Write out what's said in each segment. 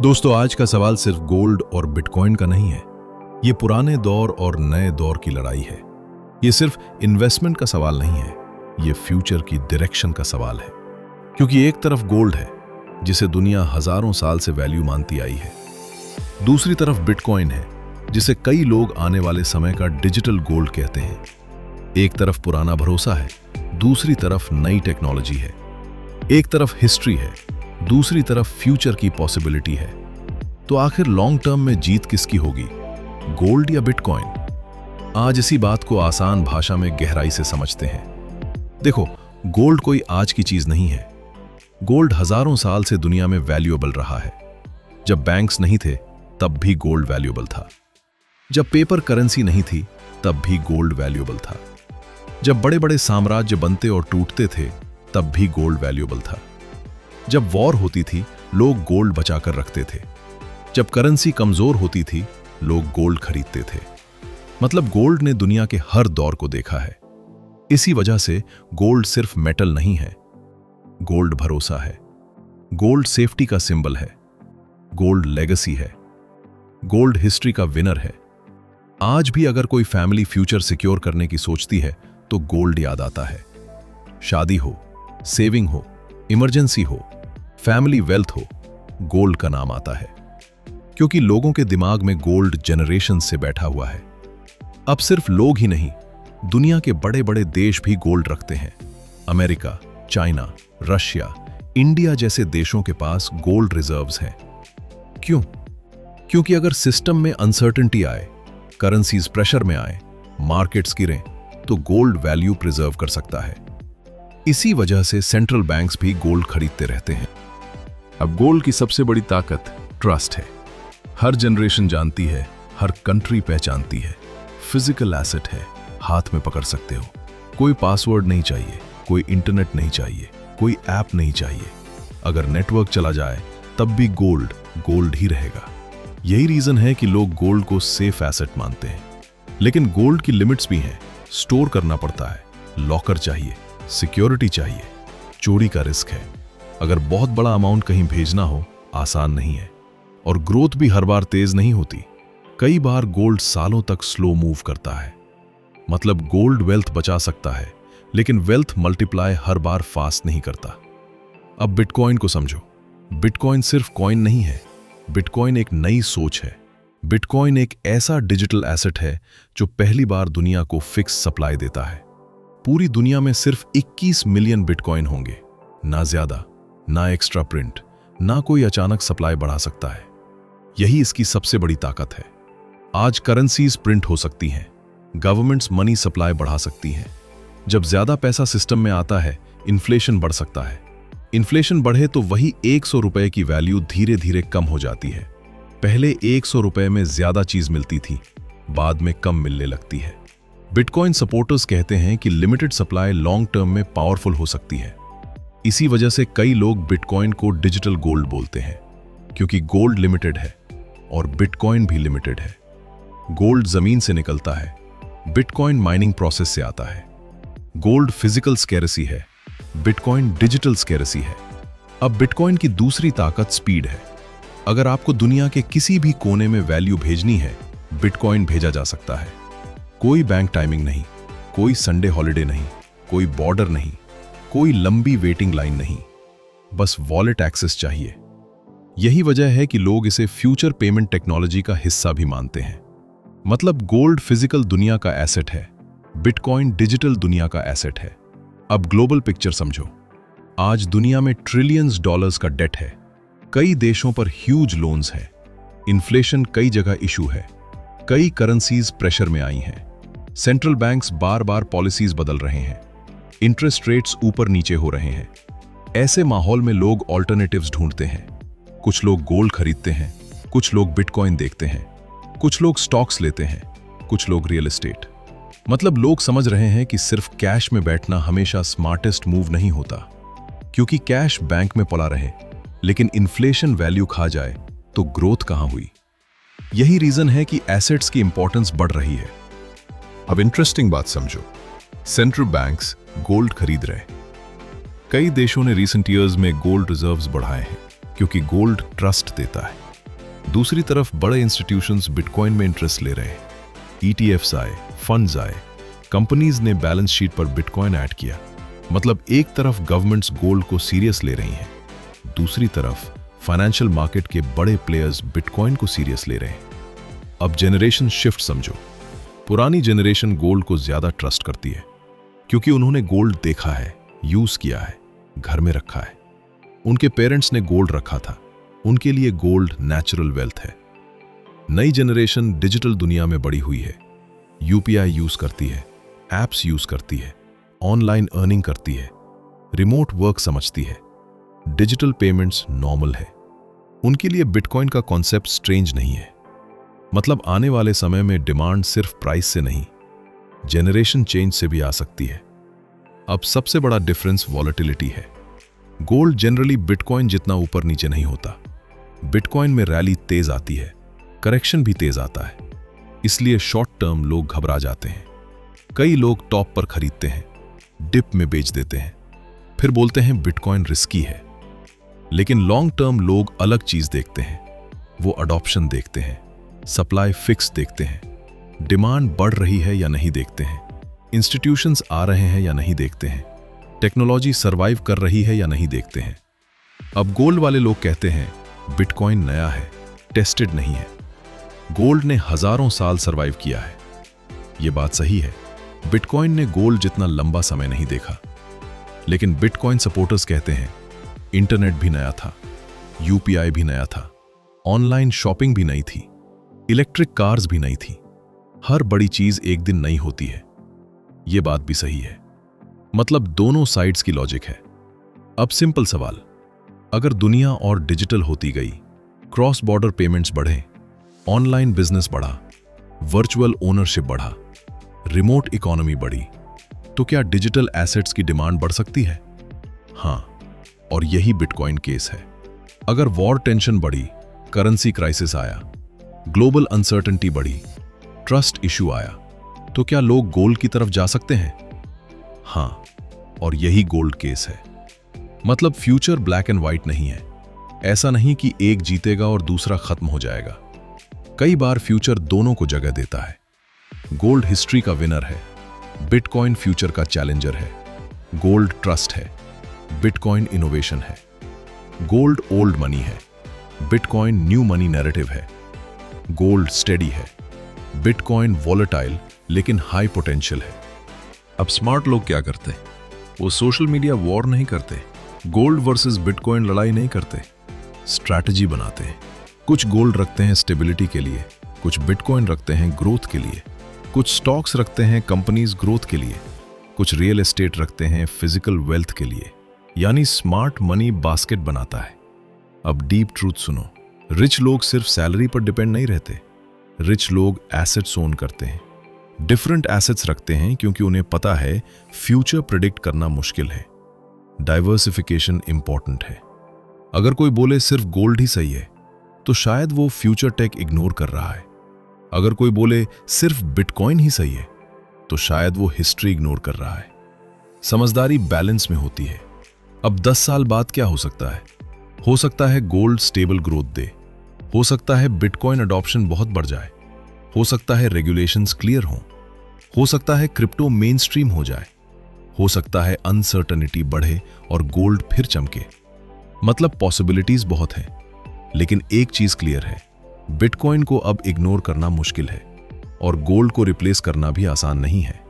दोस्तों, आज का सवाल सिर्फ गोल्ड और बिटकॉइन का नहीं है। ये पुराने दौर और नए दौर की लड़ाई है। ये सिर्फ इन्वेस्टमेंट का सवाल नहीं है, ये फ्यूचर की डायरेक्शन का सवाल है। क्योंकि एक तरफ गोल्ड है जिसे दुनिया हजारों साल से वैल्यू मानती आई है, दूसरी तरफ बिटकॉइन है जिसे कई लोग आने वाले समय का डिजिटल गोल्ड कहते हैं। एक तरफ पुराना भरोसा है, दूसरी तरफ नई टेक्नोलॉजी है। एक तरफ हिस्ट्री है, दूसरी तरफ फ्यूचर की पॉसिबिलिटी है। तो आखिर लॉन्ग टर्म में जीत किसकी होगी, गोल्ड या बिटकॉइन? आज इसी बात को आसान भाषा में गहराई से समझते हैं। देखो, गोल्ड कोई आज की चीज नहीं है। गोल्ड हजारों साल से दुनिया में वैल्यूएबल रहा है। जब बैंक्स नहीं थे तब भी गोल्ड वैल्यूएबल था। जब पेपर करेंसी नहीं थी तब भी गोल्ड वैल्यूएबल था। जब बड़े बड़े साम्राज्य बनते और टूटते थे तब भी गोल्ड वैल्यूएबल था। जब वॉर होती थी लोग गोल्ड बचाकर रखते थे। जब करेंसी कमजोर होती थी लोग गोल्ड खरीदते थे। मतलब गोल्ड ने दुनिया के हर दौर को देखा है। इसी वजह से गोल्ड सिर्फ मेटल नहीं है, गोल्ड भरोसा है, गोल्ड सेफ्टी का सिंबल है, गोल्ड लेगेसी है, गोल्ड हिस्ट्री का विनर है। आज भी अगर कोई फैमिली फ्यूचर सिक्योर करने की सोचती है तो गोल्ड याद आता है। शादी हो, सेविंग हो, इमरजेंसी हो, फैमिली वेल्थ हो, गोल्ड का नाम आता है। क्योंकि लोगों के दिमाग में गोल्ड जनरेशन से बैठा हुआ है। अब सिर्फ लोग ही नहीं, दुनिया के बड़े बड़े देश भी गोल्ड रखते हैं। अमेरिका, चाइना, रशिया, इंडिया जैसे देशों के पास गोल्ड रिजर्व्स हैं। क्यों? क्योंकि अगर सिस्टम में अनसर्टेनिटी आए, करेंसीज प्रेशर में आए, मार्केट्स गिरें, तो गोल्ड वैल्यू प्रिजर्व कर सकता है। इसी वजह से सेंट्रल बैंक्स भी गोल्ड खरीदते रहते हैं। अब गोल्ड की सबसे बड़ी ताकत ट्रस्ट है। हर जनरेशन जानती है, हर कंट्री पहचानती है। फिजिकल एसेट है, हाथ में पकड़ सकते हो। कोई पासवर्ड नहीं चाहिए, कोई इंटरनेट नहीं चाहिए, कोई ऐप नहीं चाहिए। अगर नेटवर्क चला जाए तब भी गोल्ड गोल्ड ही रहेगा। यही रीजन है कि लोग गोल्ड को सेफ एसेट मानते हैं। लेकिन गोल्ड की लिमिट्स भी हैं। स्टोर करना पड़ता है, लॉकर चाहिए, सिक्योरिटी चाहिए, चोरी का रिस्क है। अगर बहुत बड़ा अमाउंट कहीं भेजना हो, आसान नहीं है। और ग्रोथ भी हर बार तेज नहीं होती। कई बार गोल्ड सालों तक स्लो मूव करता है। मतलब गोल्ड वेल्थ बचा सकता है, लेकिन वेल्थ मल्टीप्लाई हर बार फास्ट नहीं करता। अब बिटकॉइन को समझो। बिटकॉइन सिर्फ कॉइन नहीं है, बिटकॉइन एक नई सोच है। बिटकॉइन एक ऐसा डिजिटल एसेट है जो पहली बार दुनिया को फिक्स सप्लाई देता है। पूरी दुनिया में सिर्फ 21 मिलियन बिटकॉइन होंगे, ना ज्यादा, ना एक्स्ट्रा प्रिंट, ना कोई अचानक सप्लाई बढ़ा सकता है। यही इसकी सबसे बड़ी ताकत है। आज करेंसीज प्रिंट हो सकती हैं, गवर्नमेंट्स मनी सप्लाई बढ़ा सकती हैं। जब ज्यादा पैसा सिस्टम में आता है, इन्फ्लेशन बढ़ सकता है। इन्फ्लेशन बढ़े तो वही 100 रुपए की वैल्यू धीरे धीरे कम हो जाती है। पहले 100 रुपए में ज्यादा चीज मिलती थी, बाद में कम मिलने लगती है। बिटकॉइन सपोर्टर्स कहते हैं कि लिमिटेड सप्लाई लॉन्ग टर्म में पावरफुल हो सकती है। इसी वजह से कई लोग बिटकॉइन को डिजिटल गोल्ड बोलते हैं, क्योंकि गोल्ड लिमिटेड है और बिटकॉइन भी लिमिटेड है। गोल्ड जमीन से निकलता है, बिटकॉइन माइनिंग प्रोसेस से आता है। गोल्ड फिजिकल स्कैरेसी है, बिटकॉइन डिजिटल स्कैरेसी है। अब बिटकॉइन की दूसरी ताकत स्पीड है। अगर आपको दुनिया के किसी भी कोने में वैल्यू भेजनी है, बिटकॉइन भेजा जा सकता है। कोई बैंक टाइमिंग नहीं, कोई संडे हॉलिडे नहीं, कोई बॉर्डर नहीं, कोई लंबी वेटिंग लाइन नहीं, बस वॉलेट एक्सेस चाहिए। यही वजह है कि लोग इसे फ्यूचर पेमेंट टेक्नोलॉजी का हिस्सा भी मानते हैं। मतलब गोल्ड फिजिकल दुनिया का एसेट है, बिटकॉइन डिजिटल दुनिया का एसेट है। अब ग्लोबल पिक्चर समझो। आज दुनिया में ट्रिलियंस डॉलर्स का डेट है। कई देशों पर ह्यूज लोन्स हैं। इन्फ्लेशन कई जगह इशू है। कई करेंसीज प्रेशर में आई हैं। सेंट्रल बैंक्स बार बार पॉलिसीज बदल रहे हैं। इंटरेस्ट रेट्स ऊपर नीचे हो रहे हैं। ऐसे माहौल में लोग ऑल्टरनेटिव्स ढूंढते हैं। कुछ लोग गोल्ड खरीदते हैं, कुछ लोग बिटकॉइन देखते हैं, कुछ लोग स्टॉक्स लेते हैं, कुछ लोग रियल एस्टेट। मतलब लोग समझ रहे हैं कि सिर्फ कैश में बैठना हमेशा स्मार्टेस्ट मूव नहीं होता। क्योंकि कैश बैंक में पड़ा रहे, लेकिन इन्फ्लेशन वैल्यू खा जाए तो ग्रोथ कहां हुई। यही रीजन है कि एसेट्स की इंपॉर्टेंस बढ़ रही है। अब इंटरेस्टिंग बात समझो। सेंट्रल बैंक्स गोल्ड खरीद रहे। कई देशों ने रिसेंट ईयर्स में गोल्ड रिजर्व्स बढ़ाए हैं, क्योंकि गोल्ड ट्रस्ट देता है। दूसरी तरफ बड़े इंस्टीट्यूशंस बिटकॉइन में इंटरेस्ट ले रहे हैं। ETFs आए, फंड्स आए, कंपनीज ने बैलेंस शीट पर बिटकॉइन ऐड किया। मतलब एक तरफ गवर्नमेंट्स गोल्ड को सीरियस ले रही हैं, दूसरी तरफ फाइनेंशियल मार्केट के बड़े प्लेयर्स बिटकॉइन को सीरियस ले रहे हैं। अब जेनरेशन शिफ्ट समझो। पुरानी जेनरेशन गोल्ड को ज्यादा ट्रस्ट करती है क्योंकि उन्होंने गोल्ड देखा है, यूज किया है, घर में रखा है। उनके पेरेंट्स ने गोल्ड रखा था, उनके लिए गोल्ड नेचुरल वेल्थ है। नई जेनरेशन डिजिटल दुनिया में बड़ी हुई है, UPI यूज करती है, एप्स यूज करती है, ऑनलाइन अर्निंग करती है, रिमोट वर्क समझती है, डिजिटल पेमेंट्स नॉर्मल है। उनके लिए बिटकॉइन का कॉन्सेप्ट स्ट्रेंज नहीं है। मतलब आने वाले समय में डिमांड सिर्फ प्राइस से नहीं, जेनरेशन चेंज से भी आ सकती है। अब सबसे बड़ा डिफरेंस वॉलेटिलिटी है। गोल्ड जनरली बिटकॉइन जितना ऊपर नीचे नहीं होता। बिटकॉइन में रैली तेज आती है, करेक्शन भी तेज आता है, इसलिए शॉर्ट टर्म लोग घबरा जाते हैं। कई लोग टॉप पर खरीदते हैं, डिप में बेच देते हैं, फिर बोलते हैं बिटकॉइन रिस्की है। लेकिन लॉन्ग टर्म लोग अलग चीज देखते हैं। वो अडॉप्शन देखते हैं, सप्लाई फिक्स देखते हैं, डिमांड बढ़ रही है या नहीं देखते हैं, इंस्टीट्यूशंस आ रहे हैं या नहीं देखते हैं, टेक्नोलॉजी सर्वाइव कर रही है या नहीं देखते हैं। अब गोल्ड वाले लोग कहते हैं बिटकॉइन नया है, टेस्टेड नहीं है। गोल्ड ने हजारों साल सर्वाइव किया है। यह बात सही है, बिटकॉइन ने गोल्ड जितना लंबा समय नहीं देखा। लेकिन बिटकॉइन सपोर्टर्स कहते हैं इंटरनेट भी नया था, UPI भी नया था, ऑनलाइन शॉपिंग भी नई थी, इलेक्ट्रिक कार्स भी नई थी। हर बड़ी चीज एक दिन नई होती है। यह बात भी सही है। मतलब दोनों साइड्स की लॉजिक है। अब सिंपल सवाल, अगर दुनिया और डिजिटल होती गई, क्रॉस बॉर्डर पेमेंट्स बढ़े, ऑनलाइन बिजनेस बढ़ा, वर्चुअल ओनरशिप बढ़ा, रिमोट इकोनॉमी बढ़ी, तो क्या डिजिटल एसेट्स की डिमांड बढ़ सकती है? हां, और यही बिटकॉइन केस है। अगर वॉर टेंशन बढ़ी, करेंसी क्राइसिस आया, ग्लोबल अनसर्टेनिटी बढ़ी, ट्रस्ट इश्यू आया, तो क्या लोग गोल्ड की तरफ जा सकते हैं? हां, और यही गोल्ड केस है। मतलब फ्यूचर ब्लैक एंड व्हाइट नहीं है। ऐसा नहीं कि एक जीतेगा और दूसरा खत्म हो जाएगा। कई बार फ्यूचर दोनों को जगह देता है। गोल्ड हिस्ट्री का विनर है, बिटकॉइन फ्यूचर का चैलेंजर है। गोल्ड ट्रस्ट है, बिटकॉइन इनोवेशन है। गोल्ड ओल्ड मनी है, बिटकॉइन न्यू मनी नैरेटिव है। गोल्ड स्टेडी है, बिटकॉइन वॉलेटाइल लेकिन हाई पोटेंशियल है। अब स्मार्ट लोग क्या करते हैं? वो सोशल मीडिया वॉर नहीं करते, गोल्ड वर्सेस बिटकॉइन लड़ाई नहीं करते, स्ट्रैटेजी बनाते हैं। कुछ गोल्ड रखते हैं स्टेबिलिटी के लिए, कुछ बिटकॉइन रखते हैं ग्रोथ के लिए, कुछ स्टॉक्स रखते हैं कंपनीज ग्रोथ के लिए, कुछ रियल एस्टेट रखते हैं फिजिकल वेल्थ के लिए। यानी स्मार्ट मनी बास्केट बनाता है। अब डीप ट्रूथ सुनो, रिच लोग सिर्फ सैलरी पर डिपेंड नहीं रहते। रिच लोग एसेट्स ओन करते हैं, डिफरेंट एसेट्स रखते हैं क्योंकि उन्हें पता है फ्यूचर प्रेडिक्ट करना मुश्किल है। डाइवर्सिफिकेशन इंपॉर्टेंट है। अगर कोई बोले सिर्फ गोल्ड ही सही है, तो शायद वो फ्यूचर टेक इग्नोर कर रहा है। अगर कोई बोले सिर्फ बिटकॉइन ही सही है, तो शायद वो हिस्ट्री इग्नोर कर रहा है। समझदारी बैलेंस में होती है। अब 10 साल बाद क्या हो सकता है? हो सकता है गोल्ड स्टेबल ग्रोथ दे, हो सकता है बिटकॉइन अडॉप्शन बहुत बढ़ जाए, हो सकता है रेगुलेशंस क्लियर हो सकता है क्रिप्टो मेन स्ट्रीम हो जाए, हो सकता है अनसर्टेनिटी बढ़े और गोल्ड फिर चमके। मतलब पॉसिबिलिटीज बहुत हैं, लेकिन एक चीज क्लियर है, बिटकॉइन को अब इग्नोर करना मुश्किल है और गोल्ड को रिप्लेस करना भी आसान नहीं है।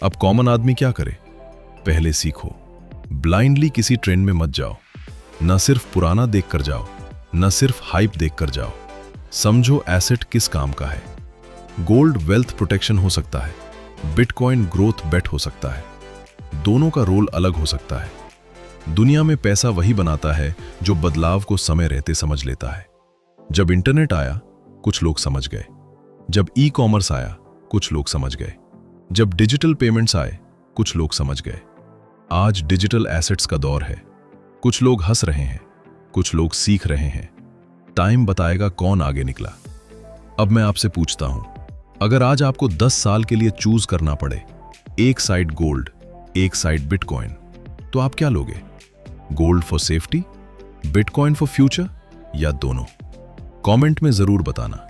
अब कॉमन आदमी क्या करे? पहले सीखो, ब्लाइंडली किसी ट्रेंड में मत जाओ। न सिर्फ पुराना देखकर जाओ, न सिर्फ हाइप देखकर जाओ। समझो एसेट किस काम का है। गोल्ड वेल्थ प्रोटेक्शन हो सकता है, बिटकॉइन ग्रोथ बेट हो सकता है। दोनों का रोल अलग हो सकता है। दुनिया में पैसा वही बनाता है जो बदलाव को समय रहते समझ लेता है। जब इंटरनेट आया, कुछ लोग समझ गए। जब ई-कॉमर्स आया, कुछ लोग समझ गए। जब डिजिटल पेमेंट्स आए, कुछ लोग समझ गए। आज डिजिटल एसेट्स का दौर है। कुछ लोग हंस रहे हैं, कुछ लोग सीख रहे हैं। टाइम बताएगा कौन आगे निकला। अब मैं आपसे पूछता हूं, अगर आज आपको 10 साल के लिए चूज करना पड़े, एक साइड गोल्ड, एक साइड बिटकॉइन, तो आप क्या लोगे? Gold for safety, bitcoin for future, या दोनों? कमेंट में जरूर बताना।